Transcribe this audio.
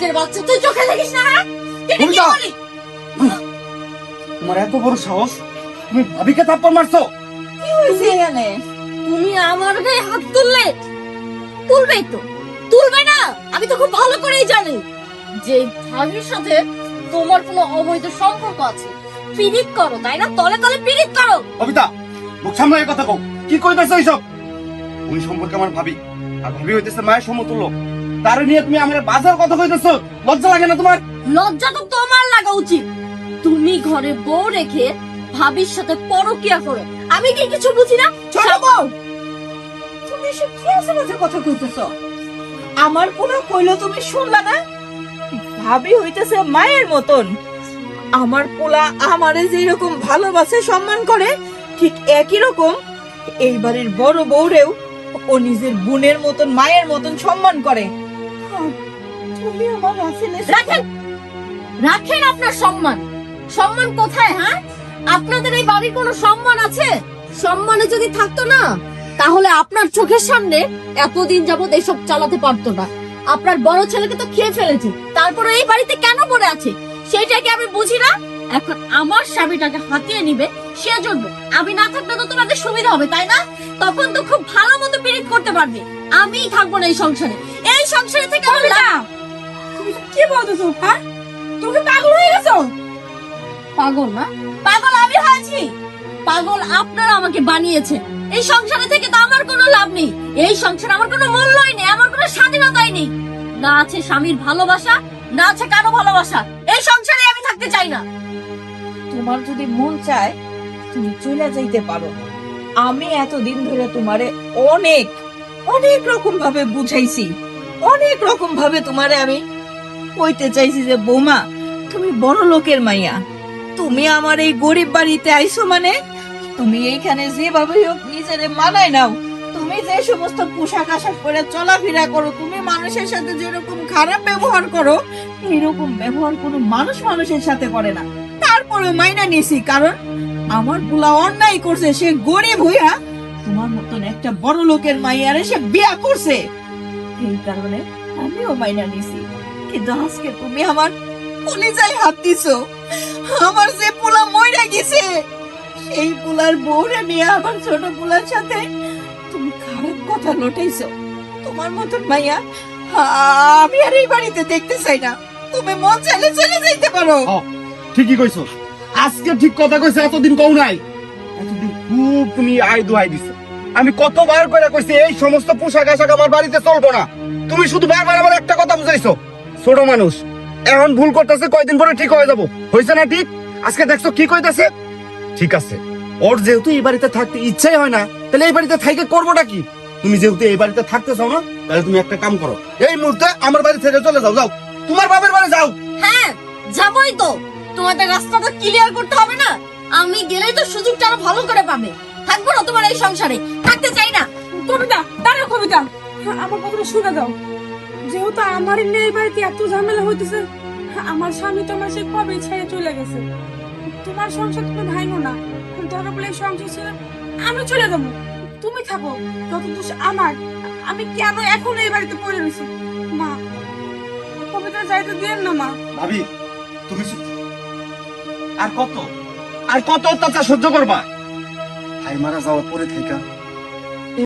চোরের বাচ্চা, তুই চোখে দেখিস না? তোমার এত বড় সাহস, তুমি ভাবিকে থাপ্পড় মারছো? কি হয়েছে এখানে? তুমি আমার গায়ে হাত তুললে? তুলবেই তো, তুলবে না? আমি তো খুব ভালো করেই জানি যে ভাবির সাথে তোমার কোনো অবৈধ সম্পর্ক আছে। পিরিত করো, তাই না? তলে তলে পিরিত করো। কবিতা, মুখ সামনে এই কথা কও। কি কইতাছো এইসব? উনি সম্পর্কে আমার ভাবি, আর ভাবি হইতেছে মায়ের সমতুল্য। তার নিয়ে তুমি আমার বাজার কথা কইতেছো? লজ্জা লাগে না তোমার? লজ্জা তো তোমার লাগা উচিত। তুমি ঘরে বউ রেখে ভাবির সাথে পরকিয়া করো, আমি কি কিছু বুঝি না? ছোট বউ, তুমি এসব কি আছে মাঝে কথা কইতেছো? আমার পোলা কইলো তুমি শুনলা না? ভাবি হইতেছে মায়ের মতন। আমার পোলা আমারে যেরকম ভালোবাসে সম্মান করে, ঠিক একই রকম এই বাড়ির বড় বউরেও ও নিজের বোনের মতন মায়ের মতন সম্মান করে। তুমি আমার আসলে রাখেন, রাখেন আপনার সম্মান। সম্মান কোথায়? হ্যাঁ, আপনাদের এই বাড়ির কোনো সম্মান আছে? সম্মানে যদি থাকতো না, তাহলে আপনার চোখের সামনে এতদিন যাবত এসব চালাতে পারতো না। আপনার বড় ছেলেকে তো খেয়ে ফেলেছে, তারপরে এই বাড়িতে কেন পড়ে আছে সেটাকে আমি বুঝি না। এখন আমার স্বামীটাকে হাতিয়ে নিবে, সেজন্য আমি না থাকলে তো তোমাদের সুবিধা হবে, তাই না? তখন তো খুব ভালো মতো পিরিত করতে পারবে। আমিই থাকবো না এই সংসারে। এই সংসারে থেকে আমি তুমি কি বলতেছো? হ্যাঁ, তুমি পাগল হয়ে গেছো? পাগল না, পাগল আমি হয়েছি। পাগল আপনারা আমাকে বানিয়েছে। এই সংসারে থেকে তো আমার কোনো লাভ নেই। এই সংসারে আমার কোনো মূল্যই নেই, আমার কোনো স্বাধীনতাই নেই। না আছে স্বামীর ভালোবাসা, না আছে কারো ভালোবাসা। এই সংসারে আমি থাকতে চাই না। তোমার যদি মন চায় তুমি চলে যাইতে পারো। আমি এতদিন ধরে তোমারে অনেক অনেক রকম ভাবে বুঝাইছি, অনেক রকম ভাবে তোমারে আমি কইতে চাইছি যে বৌমা, তুমি বড় লোকের মাইয়া, তুমি আমার এই গরিব বাড়িতে আইছো মানে তুমি এইখানে যেভাবে হোক নিজেরে মানায় নাও। তুমি যে সমস্ত পোশাক আশাক পরে চলাফেরা করো, তুমি মানুষের সাথে যেরকম খারাপ ব্যবহার করো, এরকম ব্যবহার কোনো মানুষ মানুষের সাথে করে না। তারপরে মাইনা নিয়েছি, কারণ আমার পোলা অন্যায় করছে, সে গরিব হইয়া তোমার মতন একটা বড় লোকের মাইয়ারে সে বিয়া করছে, এই কারণে আমিও মাইনা নিয়েছি। কিন্তু আজকে তুমি আমার কলিজায় হাত দিছো। আমার যে পোলা মইরা গেছে, সেই পোলার বউরে নিয়ে আমার ছোট পোলার সাথে তুমি খারাপ কথা লটাইছো। তোমার মতন মাইয়া আমি আর এই বাড়িতে দেখতে চাই না। তুমি মন চাইলে চলে যাইতে পারো। ঠিকই কইছো, আজকে ঠিক কথা কইছো। এতদিন কও নাই, এতদিন খুব তুমি আই দুহাই দিছো। আমি কতবার করে কইছি এই সমস্ত পোশাক আশাক আমার বাড়িতে চলবো না। তুমি শুধু বারবার আমার একটা কথা বুঝাইছো, ছোট মানুষ এখন ভুল করতেছে, কয়দিন পরে ঠিক হয়ে যাবো। হয়েছে না ঠিক? আজকে দেখছো কি কইতাছে। ঠিক আছে, ওর যেহেতু এই বাড়িতে থাকতে ইচ্ছাই হয় না, তাহলে এই বাড়িতে থাইকে করবোটা কি? তুমি যেহেতু এই বাড়িতে থাকতে চাও না, তাহলে তুমি একটা কাম করো, এই মুহূর্তে আমার বাড়ি থেকে চলে যাও। যাও, তোমার বাপের বাড়ি যাও। হ্যাঁ, যাবই তো। তোমাদের রাস্তাটা ক্লিয়ার করতে হবে না? আমি গেলেই তো সুযোগটা আরো ভালো করে পাবে। থাকবো না তোমার এই সংসারে, থাকতে চাই না। কবিতা, দাঁড়াও কবিতা, আমার কথাটা শুনে দাও। যেহেতু আমার এই বাড়িতে এত ঝামেলা হইতেছে, আমার স্বামী তো আমার সে কবে ছেড়ে চলে গেছে। তোমার সংসার তুমি ভাঙো না, দরকার বলে সংসার ছিল আমি চলে যাবো, তুমি থাকো। যত দোষ আমার, আমি কেন এখন এই বাড়িতে পড়ে রয়েছি? মা, কবিতা যাইতে দিয়েন না মা। ভাবি, তুমি আর কত অত্যাচার সহ্য করবা? ভাই মারা যাওয়ার পরে থেকে